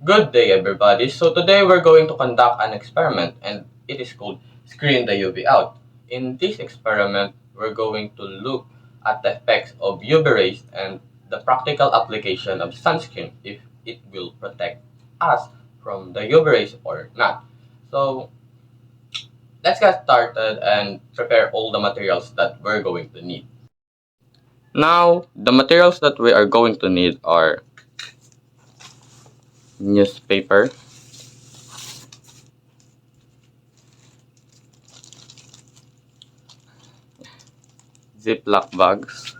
Good day, everybody. So today we're going to conduct an experiment, and it is called Screen the UV Out. In this experiment, we're going to look at the effects of UV rays and the practical application of sunscreen, if it will protect us from the UV rays or not. So let's get started and prepare all the materials that we're going to need. Now, the materials that we are going to need are newspaper, Ziploc bags,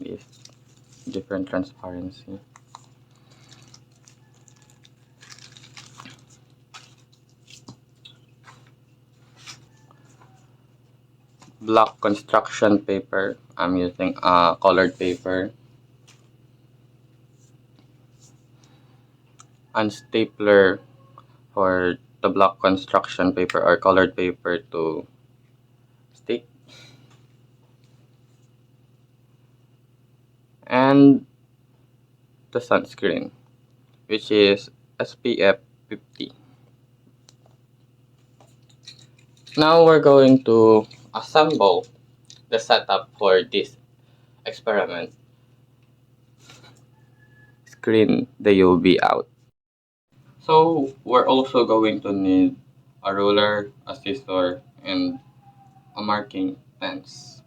with different transparency, black construction paper. I'm using colored paper, and stapler for the black construction paper or colored paper to stick, and the sunscreen, which is SPF 50. Now we're going to assemble the setup for this experiment. Screen the UV out. So we're also going to need a ruler, a scissor, and a marking pens.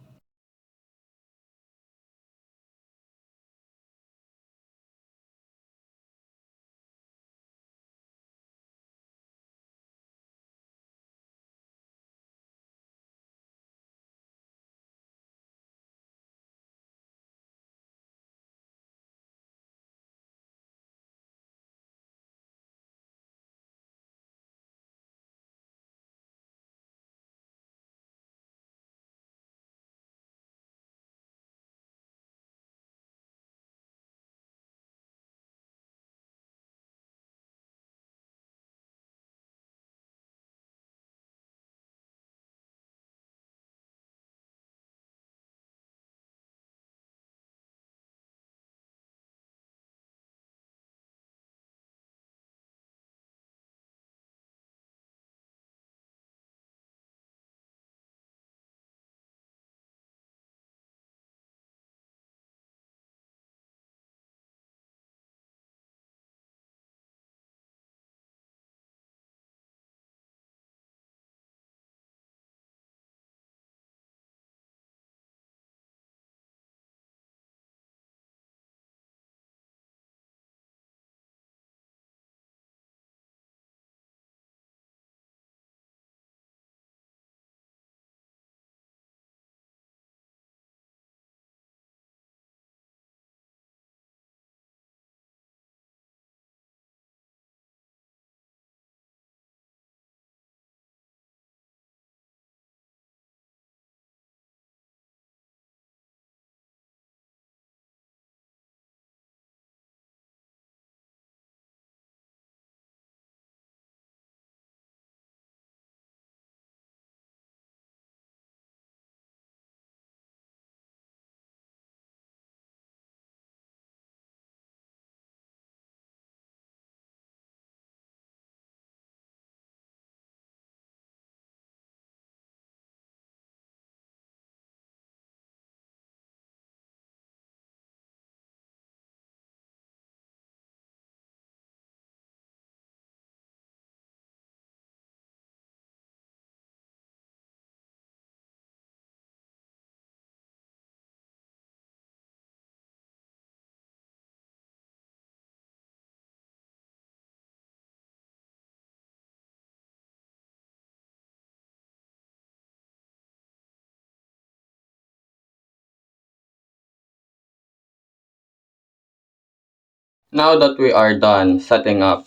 Now that we are done setting up,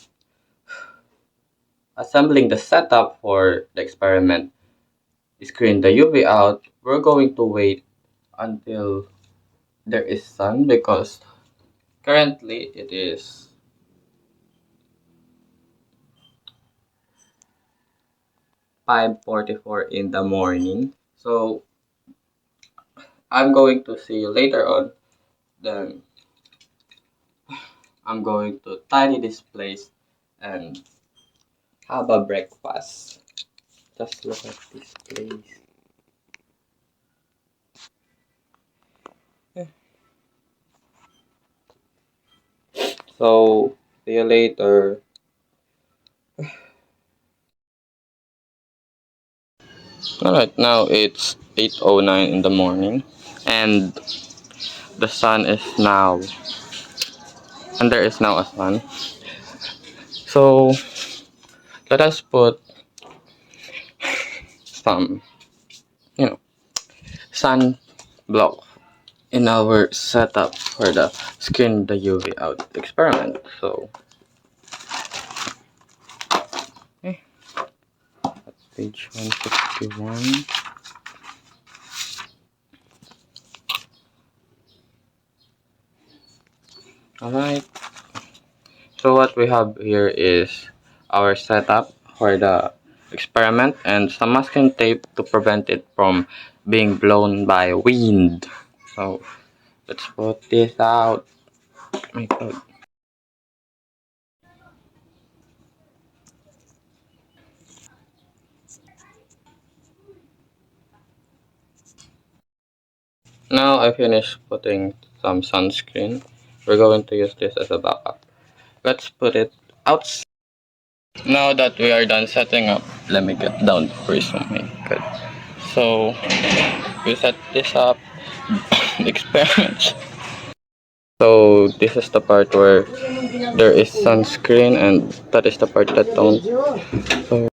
assembling the setup for the experiment, screen the UV out, we're going to wait until there is sun because currently it is 5:44 in the morning. So I'm going to see you later on. Then I'm going to tidy this place and have a breakfast. Just look at this place. So, see you later. Alright, now it's 8:09 in the morning and the sun is now, and there is now a sun. So, let us put some, you know, sun block in our setup for the screen the UV out experiment. So, okay, that's page 161. Alright, so what we have here is our setup for the experiment and some masking tape to prevent it from being blown by wind. So, let's put this out. My God. Now I finished putting some sunscreen. We're going to use this as a backup. Let's put it outside. Now that we are done setting up, let me get down first. Oh my God. So we set this up. Experiments. So this is the part where there is sunscreen and that is the part that don't. So,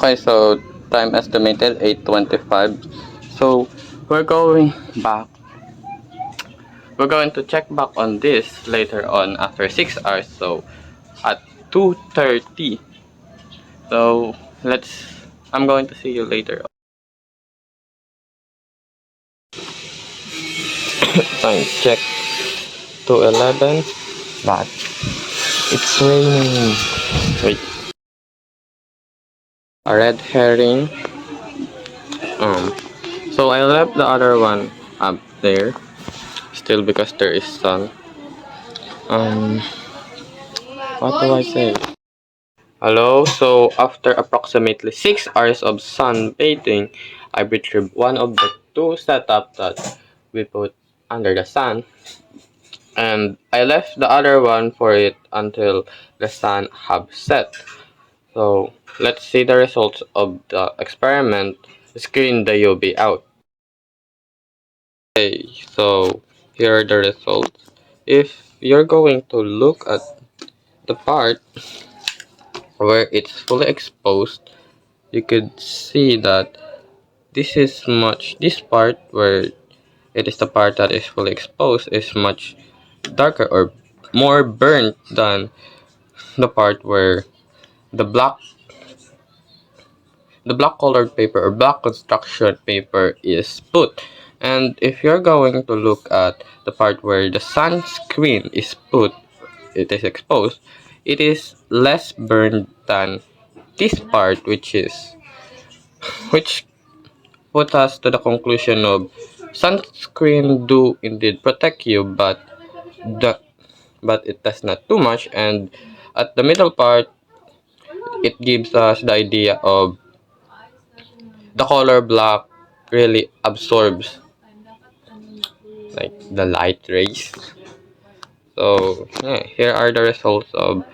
okay, so time estimated 8:25. So we're going back. We're going to check back on this later on after 6 hours. So at 2:30. So I'm going to see you later. Time check 2:11. But it's raining. Wait. A red herring. Um. So I left the other one up there. Still because there is sun. Um. What do I say? Hello. So after approximately 6 hours of sunbathing, I retrieved one of the two setup that we put under the sun, and I left the other one for it until the sun have set. So let's see the results of the experiment. Screen the UV out. Okay, so here are the results. If you're going to look at the part where it's fully exposed, you could see that this part where it is the part that is fully exposed is much darker or more burnt than the part where the black the black colored paper or black construction paper is put. And if you're going to look at the part where the sunscreen is put, it is exposed, it is less burned than this part, which put us to the conclusion of sunscreen do indeed protect you, the but it does not too much. And at the middle part, it gives us the idea of the color black really absorbs like the light rays. So yeah, here are the results of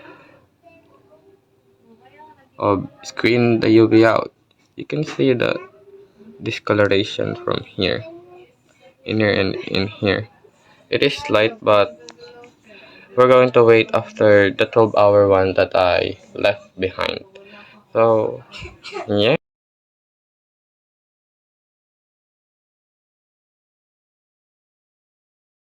screen the UV out. You can see the discoloration from here, in here and in here. It is light, but we're going to wait after the 12-hour one that I left behind. So yeah.